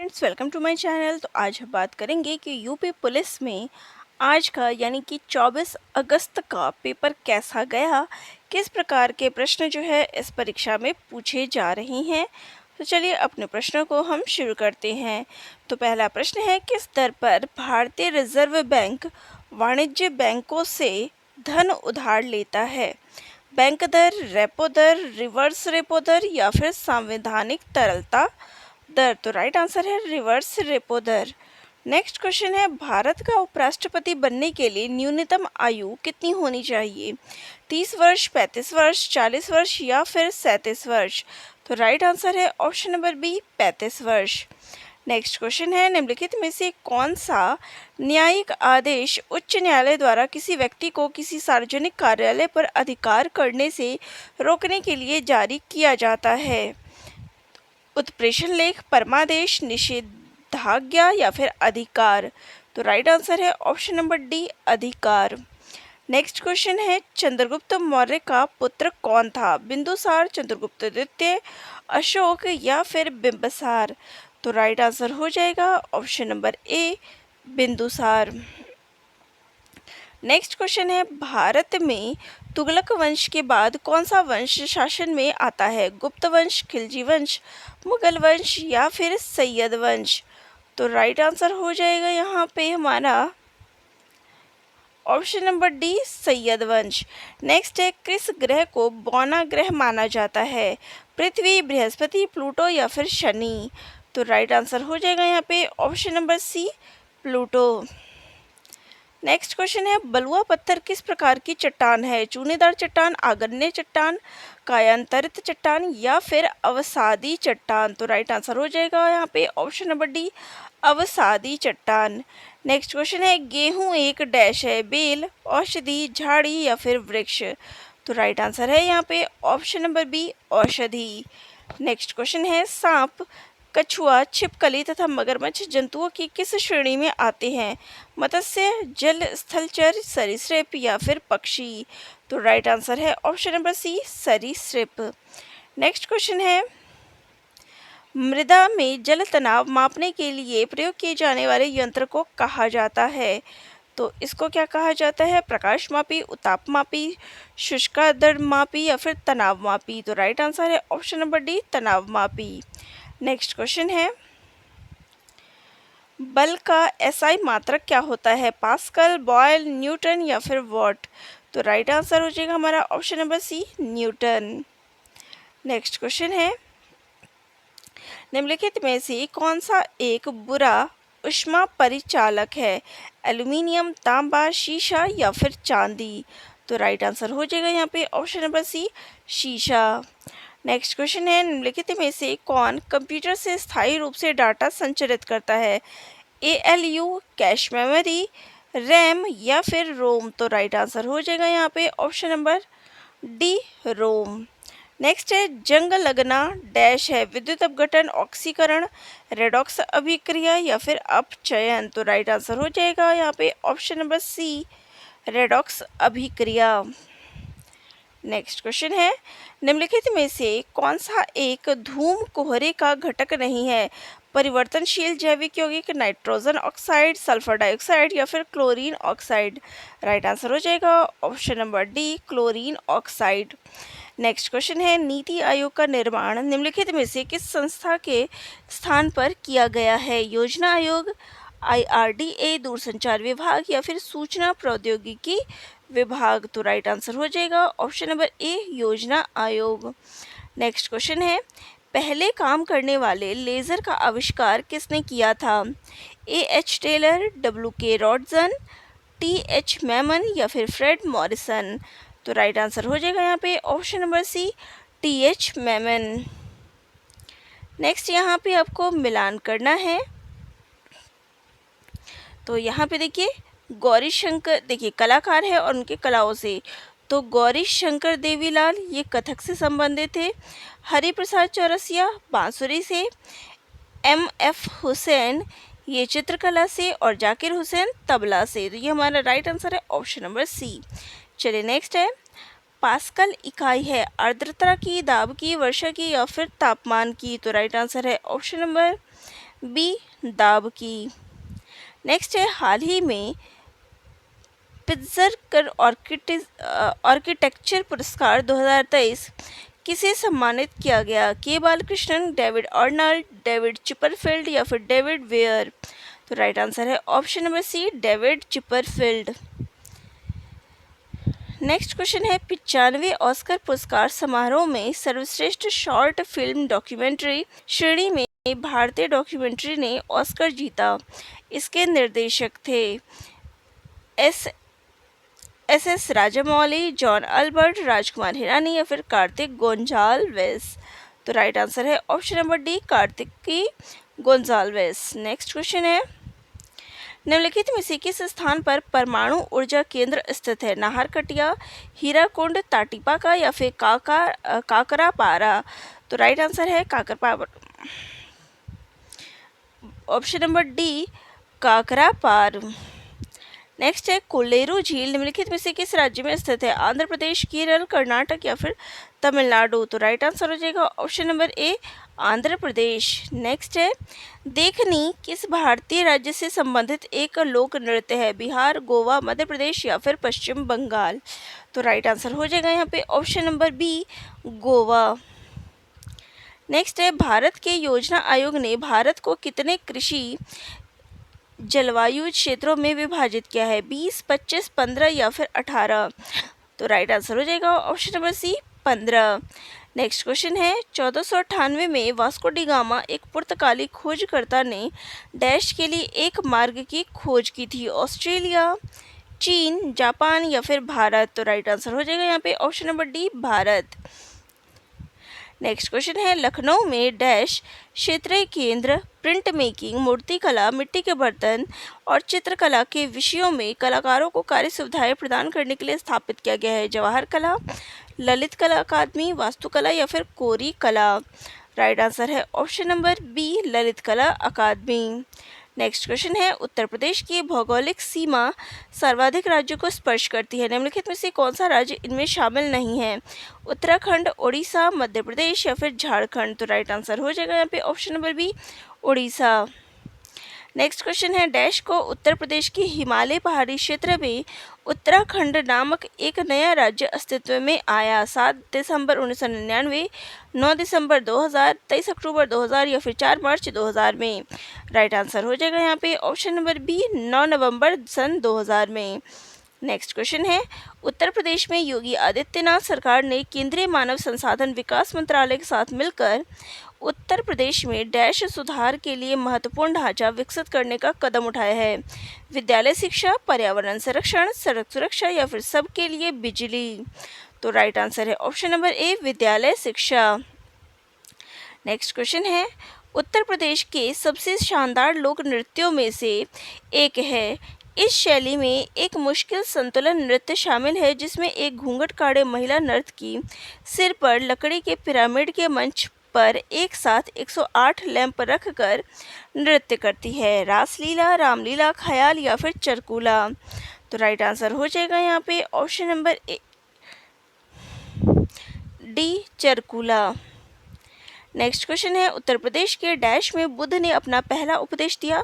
Friends, welcome to my channel. तो आज हम बात करेंगे कि यूपी पुलिस में आज का यानी कि 24 अगस्त का पेपर कैसा गया, किस प्रकार के प्रश्न जो है इस परीक्षा में पूछे जा रहे हैं। तो चलिए अपने प्रश्नों को हम शुरू करते हैं। तो पहला प्रश्न है, किस दर पर भारतीय रिजर्व बैंक वाणिज्य बैंकों से धन उधार लेता है? बैंक दर, रेपो दर, रिवर्स रेपो दर या फिर संवैधानिक तरलता दर? तो राइट आंसर है रिवर्स रेपो दर। नेक्स्ट क्वेश्चन है, भारत का उपराष्ट्रपति बनने के लिए न्यूनतम आयु कितनी होनी चाहिए? 30 वर्ष, 35 वर्ष, 40 वर्ष या फिर 37 वर्ष? तो राइट आंसर है ऑप्शन नंबर बी, 35 वर्ष। नेक्स्ट क्वेश्चन है, निम्नलिखित में से कौन सा न्यायिक आदेश उच्च न्यायालय द्वारा किसी व्यक्ति को किसी सार्वजनिक कार्यालय पर अधिकार करने से रोकने के लिए जारी किया जाता है? उत्प्रेषण लेख, परमादेश, निषेधाज्ञा या फिर अधिकार? तो राइट आंसर है ऑप्शन नंबर डी, अधिकार। नेक्स्ट क्वेश्चन है, चंद्रगुप्त मौर्य का पुत्र कौन था? बिंदुसार, चंद्रगुप्त द्वितीय, अशोक या फिर बिंबिसार? तो राइट आंसर हो जाएगा option number A, Bindusara. Next question है, भारत में तुगलक वंश के बाद कौन सा वंश शासन में आता है? गुप्त वंश, खिलजी वंश, मुगल वंश या फिर सैयद वंश? तो राइट आंसर हो जाएगा यहाँ पे हमारा ऑप्शन नंबर डी, सैयद वंश। नेक्स्ट है, किस ग्रह को बौना ग्रह माना जाता है? पृथ्वी, बृहस्पति, प्लूटो या फिर शनि? तो राइट आंसर हो जाएगा यहाँ पे option number C, Pluto. Next question है, बलुआ पत्थर किस प्रकार की चट्टान है? चूनेदार चट्टान, आग्नेय चट्टान, कायांतरित चट्टान या फिर अवसादी चट्टान? तो राइट आंसर हो जाएगा यहाँ पे ऑप्शन नंबर डी, अवसादी चट्टान। नेक्स्ट क्वेश्चन है, गेहूं एक डैश है? बेल, औषधि, झाड़ी या फिर वृक्ष? तो राइट आंसर है यहाँ पे ऑप्शन नंबर बी, औषधि। नेक्स्ट क्वेश्चन है, सांप, कछुआ, छिपकली तथा मगरमच्छ जंतुओं की किस श्रेणी में आते हैं? मत्स्य, जल स्थलचर, सरीसृप या फिर पक्षी? तो राइट आंसर है ऑप्शन नंबर सी, सरीसृप। नेक्स्ट क्वेश्चन है, मृदा में जल तनाव मापने के लिए प्रयोग किए जाने वाले यंत्र को कहा जाता है? तो इसको क्या कहा जाता है? प्रकाश मापी, उताप मापी, शुष्कादर मापी या फिर तनाव मापी? तो राइट आंसर है ऑप्शन नंबर डी, तनाव मापी। नेक्स्ट क्वेश्चन है, बल का एसआई मात्रक क्या होता है? पास्कल, बॉयल, न्यूटन या फिर वॉट? तो राइट आंसर हो जाएगा हमारा option number C, Newton. Next question है, निम्नलिखित में से कौन सा एक बुरा ऊष्मा परिचालक है? एल्यूमिनियम, तांबा, शीशा या फिर चांदी? तो राइट आंसर हो जाएगा यहाँ पे ऑप्शन नंबर सी, शीशा। नेक्स्ट क्वेश्चन है, निम्नलिखित में से कौन कंप्यूटर से स्थायी रूप से डाटा संचरित करता है? एएलयू, कैश मेमोरी, रैम या फिर रोम? तो राइट आंसर हो जाएगा यहाँ पे ऑप्शन नंबर डी, रोम। नेक्स्ट है, जंग लगना डैश है? विद्युत अपघटन, ऑक्सीकरण, रेडॉक्स अभिक्रिया या फिर अपचयन? तो राइट आंसर हो जाएगा यहाँ पे ऑप्शन नंबर सी, रेडॉक्स अभिक्रिया। नेक्स्ट क्वेश्चन है, निम्नलिखित में से कौन सा एक धूम कोहरे का घटक नहीं है? परिवर्तनशील जैविक यौगिक, नाइट्रोजन ऑक्साइड, सल्फर डाइऑक्साइड या फिर क्लोरीन ऑक्साइड? राइट आंसर हो जाएगा option number D, chlorine oxide. Next question है, नीति आयोग का निर्माण निम्नलिखित में से किस संस्था के स्थान पर किया गया है? योजना आयोग, IRDA, दूरसंचार विभाग या फिर सूचना प्रौद्योगिकी विभाग? तो राइट आंसर हो जाएगा ऑप्शन नंबर ए, योजना आयोग। नेक्स्ट क्वेश्चन है, पहले काम करने वाले लेज़र का आविष्कार किसने किया था? AH Taylor, WK Rodson, TH Mammen या फिर फ्रेड मॉरिसन? तो राइट आंसर हो जाएगा यहाँ पे option number C, TH Mammen. Next यहाँ पे आपको मिलान करना है। तो यहाँ पे देखिए, गौरी शंकर देखिए कलाकार है और उनके कलाओं से, तो गौरी शंकर देवीलाल ये कथक से संबंधित थे, हरिप्रसाद चौरसिया बांसुरी से, MF हुसैन ये चित्रकला से और जाकिर हुसैन तबला से। तो ये हमारा राइट आंसर है ऑप्शन नंबर सी। चलिए नेक्स्ट है, पास्कल इकाई है आर्द्रता की, दाब की, वर्षा की या फिर तापमान की? तो राइट आंसर है ऑप्शन नंबर बी दाब की। नेक्स्ट है हाल ही में पिट्जर आर्किटेक्चर पुरस्कार 2023 किसे सम्मानित किया गया? K Balakrishnan, David Arnold, David Chipperfield या फिर डेविड वेयर? तो राइट आंसर है option number C, David Chipperfield. Next question है 95वें ऑस्कर पुरस्कार समारोह में सर्वश्रेष्ठ शॉर्ट फिल्म डॉक्यूमेंट्री श्रेणी में भारतीय डॉक्यूमेंट्री ने ऑस्कर जीता। इसके निर्देशक थे S Rajamouli, John Albert, Rajkumar Hirani या फिर कार्तिक गोंजाल्वेस? तो राइट आंसर है option number D, Kartiki Gonsalves. Next question है निम्नलिखित में से किस स्थान पर परमाणु ऊर्जा केंद्र स्थित है? नाहरकटिया, हीराकुंड, ताटीपाका या फिर काकरापारा? तो राइट आंसर है Kakrapar, option number D, Kakrapar. Next है कोल्लेरू झील निम्नलिखित में से किस राज्य में स्थित है? आंध्र प्रदेश, केरल, कर्नाटक या फिर तमिलनाडु? तो राइट आंसर हो जाएगा ऑप्शन नंबर ए, आंध्र प्रदेश। नेक्स्ट है देखनी किस भारतीय राज्य से संबंधित एक लोक नृत्य है? बिहार, गोवा, मध्य प्रदेश या फिर पश्चिम बंगाल? तो राइट आंसर हो जाएगा यहाँ पे option number B, Goa. Next है भारत के योजना आयोग ने भारत को कितने कृषि जलवायु क्षेत्रों में विभाजित किया है? 20, 25, 15 या फिर 18? तो राइट आंसर हो जाएगा option number C, 15। Next question है 1498 में वास्को डी गामा एक पुर्तगाली खोजकर्ता ने डैश के लिए एक मार्ग की खोज की थी? ऑस्ट्रेलिया, चीन, जापान या फिर भारत? तो राइट आंसर हो जाएगा यहाँ पे option number D, Bharat. Next question है लखनऊ में डैश क्षेत्रीय केंद्र प्रिंट मेकिंग, मूर्तिकला, मिट्टी के बर्तन और चित्रकला के विषयों में कलाकारों को कार्य सुविधाएं प्रदान करने के लिए स्थापित किया गया है? जवाहर कला, ललित कला अकादमी, वास्तुकला या फिर कोरी कला? राइट आंसर है ऑप्शन नंबर बी, ललित कला अकादमी। नेक्स्ट क्वेश्चन है उत्तर प्रदेश की भौगोलिक सीमा सर्वाधिक राज्यों को स्पर्श करती है? निम्नलिखित में से कौन सा राज्य इनमें शामिल नहीं है? उत्तराखंड, ओडिशा, मध्य प्रदेश या फिर झारखंड? तो राइट आंसर हो जाएगा यहाँ पे option number B, Odisha. Next question है डैश को उत्तर प्रदेश के हिमालय पहाड़ी क्षेत्र में उत्तराखंड नामक एक नया राज्य अस्तित्व में आया? 7 दिसंबर 1999, 9 दिसंबर 2000, 23 अक्टूबर 2000 या फिर 4 मार्च 2000 में? राइट आंसर हो जाएगा यहाँ पे ऑप्शन नंबर बी, 9 नवंबर सन 2000 में। नेक्स्ट क्वेश्चन है उत्तर प्रदेश में योगी आदित्यनाथ सरकार ने केंद्रीय मानव संसाधन विकास मंत्रालय के साथ मिलकर उत्तर प्रदेश में डैश सुधार के लिए महत्वपूर्ण ढांचा विकसित करने का कदम उठाया है? विद्यालय शिक्षा, पर्यावरण संरक्षण, सड़क सुरक्षा या फिर सबके लिए बिजली? तो राइट आंसर है ऑप्शन नंबर ए, विद्यालय शिक्षा। नेक्स्ट क्वेश्चन है उत्तर प्रदेश के सबसे शानदार लोक नृत्यों में से एक है। इस शैली में एक मुश्किल संतुलन नृत्य शामिल है जिसमें एक घूंघट काढ़े महिला नर्तकी सिर पर लकड़ी के पिरामिड के मंच पर एक साथ 108 लैंप रखकर नृत्य करती है? रासलीला, रामलीला, ख्याल या फिर चरकूला? तो राइट आंसर हो जाएगा यहाँ पे option number D, Charkula. Next question है उत्तर प्रदेश के डैश में बुद्ध ने अपना पहला उपदेश दिया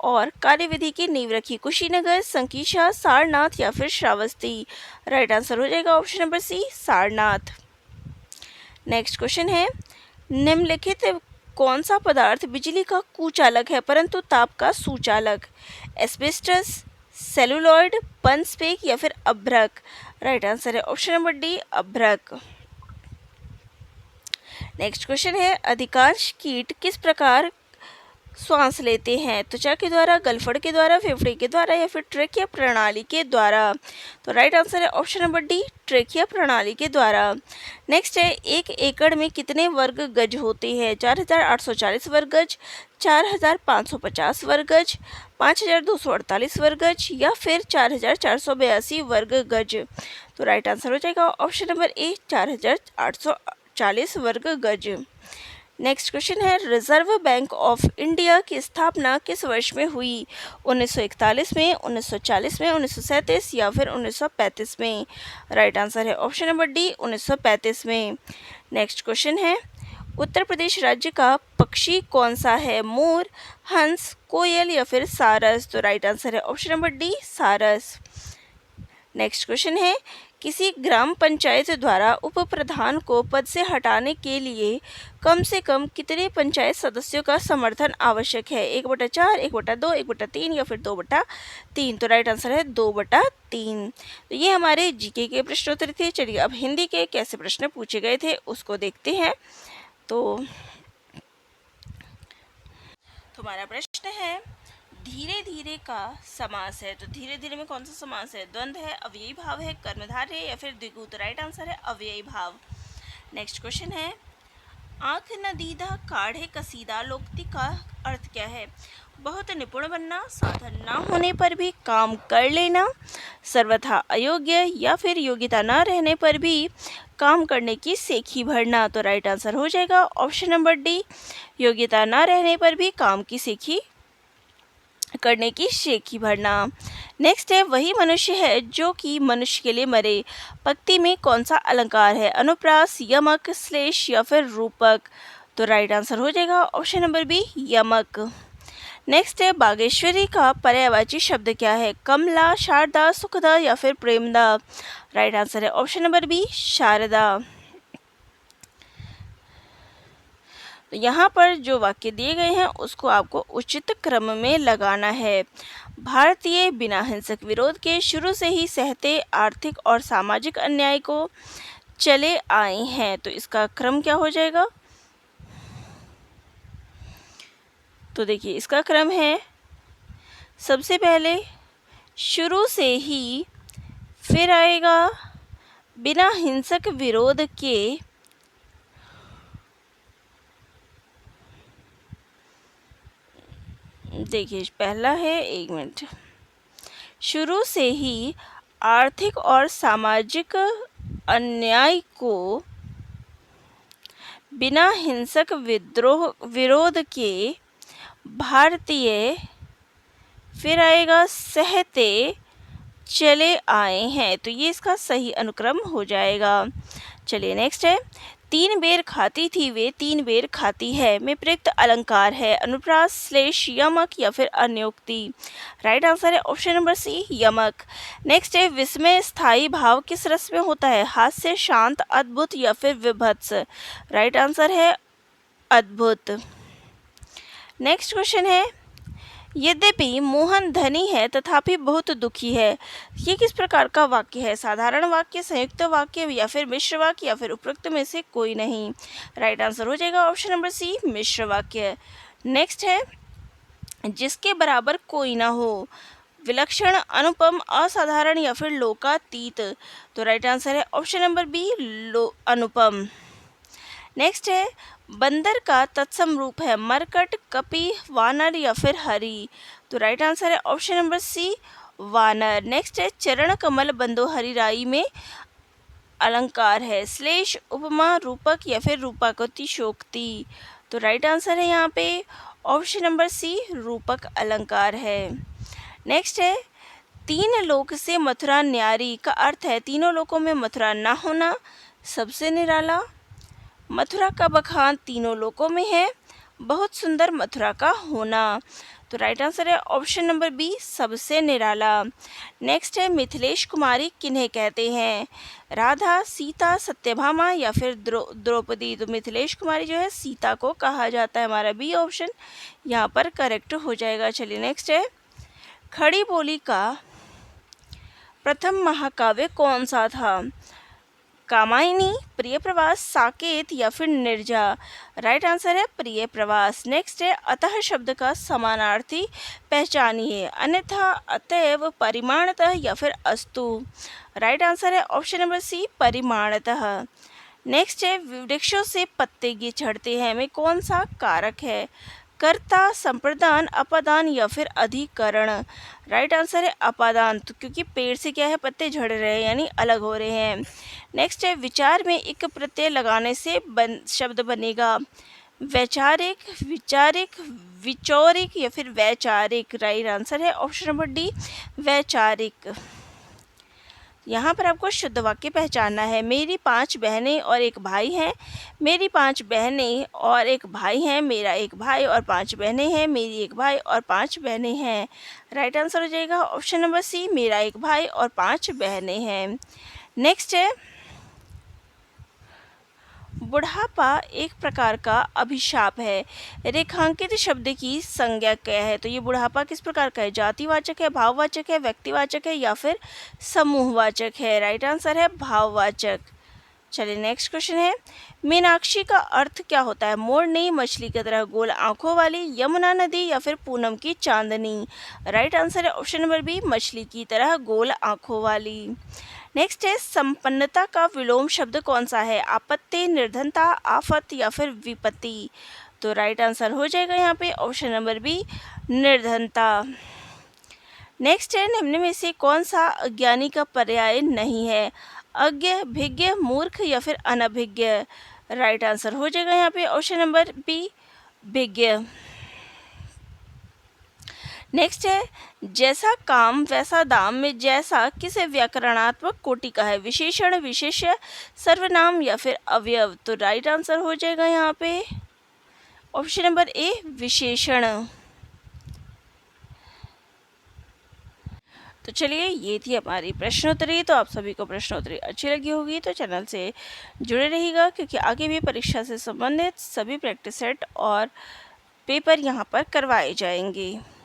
और कार्यविधि की नींव रखी? कुशीनगर, संकीशा, सारनाथ या फिर श्रावस्ती? राइट आंसर हो जाएगा option number C, Sarnath. Next question है निम्नलिखित कौन सा पदार्थ बिजली का कुचालक है परंतु ताप का सुचालक? एस्बेस्टस, सेलुलॉइड, पनस्पेक या फिर अभ्रक? राइट आंसर है ऑप्शन नंबर डी, अभ्रक। नेक्स्ट क्वेश्चन है अधिकांश कीट किस प्रकार श्वास लेते हैं? त्वचा के द्वारा, गलफड़ के द्वारा, फेफड़े के द्वारा या फिर ट्रेकिया प्रणाली के द्वारा? तो राइट आंसर है ऑप्शन नंबर डी, ट्रेकिया प्रणाली के द्वारा। नेक्स्ट है एक एकड़ में कितने वर्ग गज होते हैं? 4840 वर्ग गज, 4550 वर्ग गज, 5248 वर्ग गज या फिर 4482 वर्ग गज? तो राइट आंसर हो जाएगा ऑप्शन नंबर ए, 4840 वर्ग गज। नेक्स्ट क्वेश्चन है रिजर्व बैंक ऑफ इंडिया की स्थापना किस वर्ष में हुई? 1941 में, 1940 में, 1937 या फिर 1935 में? राइट आंसर है ऑप्शन नंबर डी, 1935 में। नेक्स्ट क्वेश्चन है उत्तर प्रदेश राज्य का पक्षी कौन सा है? मोर, हंस, कोयल या फिर सारस? तो राइट आंसर है ऑप्शन नंबर डी, सारस। नेक्स्ट क्वेश्चन है, किसी ग्राम पंचायत द्वारा उप प्रधान को पद से हटाने के लिए कम से कम कितने पंचायत सदस्यों का समर्थन आवश्यक है? 1/4, 1/2, 1/3 या फिर 2/3? तो राइट आंसर है 2/3। तो ये हमारे जीके के प्रश्नोत्तर थे। चलिए अब हिंदी के कैसे प्रश्न पूछे गए थे उसको देखते हैं। तो तुम्हारा प्रश्न है, धीरे धीरे का समास है। तो धीरे धीरे में कौन सा समास है? द्वंद्व है, अव्ययी भाव है, कर्मधारय है या फिर द्विगु? तो राइट आंसर है अव्ययी भाव। नेक्स्ट क्वेश्चन है, आंख न दीदा काढ़े कसीदा लोकोक्ति का अर्थ क्या है? बहुत निपुण बनना, साधन ना होने पर भी काम कर लेना, सर्वथा अयोग्य या फिर योग्यता न रहने पर भी काम करने की सेखी भरना? तो राइट आंसर हो जाएगा ऑप्शन नंबर डी, योग्यता न रहने पर भी काम की सेखी करने की सेखी भरना। नेक्स्ट है, वही मनुष्य है जो कि मनुष्य के लिए मरे। पंक्ति में कौन सा अलंकार है? अनुप्रास, यमक, श्लेष या फिर रूपक? तो राइट आंसर हो जाएगा ऑप्शन नंबर बी, यमक। नेक्स्ट है, बागेश्वरी का पर्यायवाची शब्द क्या है? कमला, शारदा, सुखदा या फिर प्रेमदा? राइट आंसर है ऑप्शन नंबर बी, शारदा। तो यहाँ पर जो वाक्य दिए गए हैं उसको आपको उचित क्रम में लगाना है। भारतीय बिना हिंसक विरोध के शुरू से ही सहते आर्थिक और सामाजिक अन्याय को चले आए हैं। तो इसका क्रम क्या हो जाएगा? तो देखिए इसका क्रम है, सबसे पहले शुरू से ही, फिर आएगा बिना हिंसक विरोध के, देखिए पहला है, एक मिनट, शुरू से ही आर्थिक और सामाजिक अन्याय को बिना हिंसक विरोध के भारतीय, फिर आएगा सहते चले आए हैं। तो ये इसका सही अनुक्रम हो जाएगा। चलिए नेक्स्ट है, 3 बेर खाती थी वे 3 बेर खाती है में प्रयुक्त अलंकार है? अनुप्रास, श्लेष, यमक या फिर अन्योक्ति? राइट आंसर है ऑप्शन नंबर सी, यमक। नेक्स्ट है, विस्मय स्थायी भाव किस रस में होता है? हास्य, शांत, अद्भुत या फिर विभत्स? राइट आंसर है अद्भुत। नेक्स्ट क्वेश्चन है, यद्यपि मोहन धनी है तथापि बहुत दुखी है। ये किस प्रकार का वाक्य है? साधारण वाक्य, संयुक्त वाक्य या फिर मिश्र वाक्य या फिर उपरोक्त में से कोई नहीं? राइट आंसर हो जाएगा ऑप्शन नंबर सी, मिश्र वाक्य। नेक्स्ट है, जिसके बराबर कोई ना हो, विलक्षण, अनुपम, असाधारण या फिर लोकातीत? तो राइट आंसर है ऑप्शन नंबर बी, अनुपम। नेक्स्ट है, बंदर का तत्सम रूप है? मरकट, कपि, वानर या फिर हरि? तो राइट आंसर है ऑप्शन नंबर सी, वानर। नेक्स्ट है, चरण कमल बंदो हरिराई में अलंकार है? श्लेष, उपमा, रूपक या फिर रूपकोक्ति? तो राइट आंसर है यहाँ पे ऑप्शन नंबर सी, रूपक अलंकार है। नेक्स्ट है, 3 लोक से मथुरा न्यारी का अर्थ है? तीनों लोकों में मथुरा ना होना, सबसे निराला, मथुरा का बखान तीनों लोकों में है, बहुत सुंदर मथुरा का होना? तो राइट आंसर है ऑप्शन नंबर बी, सबसे निराला। नेक्स्ट है, मिथिलेश कुमारी किन्हें कहते हैं? राधा, सीता, सत्यभामा या फिर द्रौपदी? तो मिथिलेश कुमारी जो है सीता को कहा जाता है। हमारा बी ऑप्शन यहाँ पर करेक्ट हो जाएगा। चलिए नेक्स्ट है, खड़ी बोली का प्रथम महाकाव्य कौन सा था? कामायनी, प्रिय प्रवास, साकेत या फिर निर्जा? राइट आंसर है प्रिय प्रवास। नेक्स्ट है, अतः शब्द का समानार्थी पहचानिए? अन्यथा, अतएव, परिमाणतः या फिर अस्तु? राइट आंसर है ऑप्शन नंबर सी, परिमाणतः। नेक्स्ट है, वृक्षों से पत्ते झड़ते हैं में कौन सा कारक है? कर्ता, संप्रदान, अपादान या फिर अधिकरण? राइट आंसर है अपादान, तो क्योंकि पेड़ से क्या है, पत्ते झड़ रहे हैं यानी अलग हो रहे हैं। नेक्स्ट है, विचार में एक प्रत्यय लगाने से शब्द बनेगा? वैचारिक, विचारिक, विचौरिक या फिर वैचारिक? राइट आंसर है ऑप्शन नंबर डी, वैचारिक। यहाँ पर आपको शुद्ध वाक्य पहचानना है। मेरी 5 बहनें और एक भाई हैं। मेरी 5 बहनें और एक भाई हैं। मेरा एक भाई और 5 बहनें हैं। मेरी एक भाई और 5 बहनें हैं। राइट आंसर हो जाएगा ऑप्शन नंबर सी, मेरा एक भाई और 5 बहनें हैं। नेक्स्ट है, बुढ़ापा एक प्रकार का अभिशाप है। रेखांकित शब्द की संज्ञा क्या है? तो ये बुढ़ापा किस प्रकार का है? जातिवाचक है, भाववाचक है, व्यक्तिवाचक है या फिर समूहवाचक है? राइट आंसर है भाववाचक। चलिए नेक्स्ट क्वेश्चन है, मीनाक्षी का अर्थ क्या होता है? मोरनी, मछली की तरह गोल आंखों वाली, यमुना नदी या फिर पूनम की चांदनी? राइट आंसर है ऑप्शन नंबर बी, मछली की तरह गोल आंखों वाली। नेक्स्ट है, संपन्नता का विलोम शब्द कौन सा है? आपत्ति, निर्धनता, आफत या फिर विपत्ति? तो राइट आंसर हो जाएगा यहाँ पे ऑप्शन नंबर बी, निर्धनता। नेक्स्ट है, निम्न में से कौन सा अज्ञानी का पर्याय नहीं है? अज्ञ, भिज्ञ, मूर्ख या फिर अनभिज्ञ? राइट आंसर हो जाएगा यहाँ पे ऑप्शन नंबर बी, भिज्ञ। नेक्स्ट है, जैसा काम वैसा दाम में जैसा किसे व्याकरणात्मक कोटि का है? विशेषण, विशेष्य, सर्वनाम या फिर अवयव? तो राइट आंसर हो जाएगा यहाँ पे ऑप्शन नंबर ए, विशेषण। तो चलिए, ये थी हमारी प्रश्नोत्तरी। तो आप सभी को प्रश्नोत्तरी अच्छी लगी होगी तो चैनल से जुड़े रहिएगा, क्योंकि आगे भी परीक्षा से संबंधित सभी प्रैक्टिस सेट और पेपर यहाँ पर करवाए जाएंगे।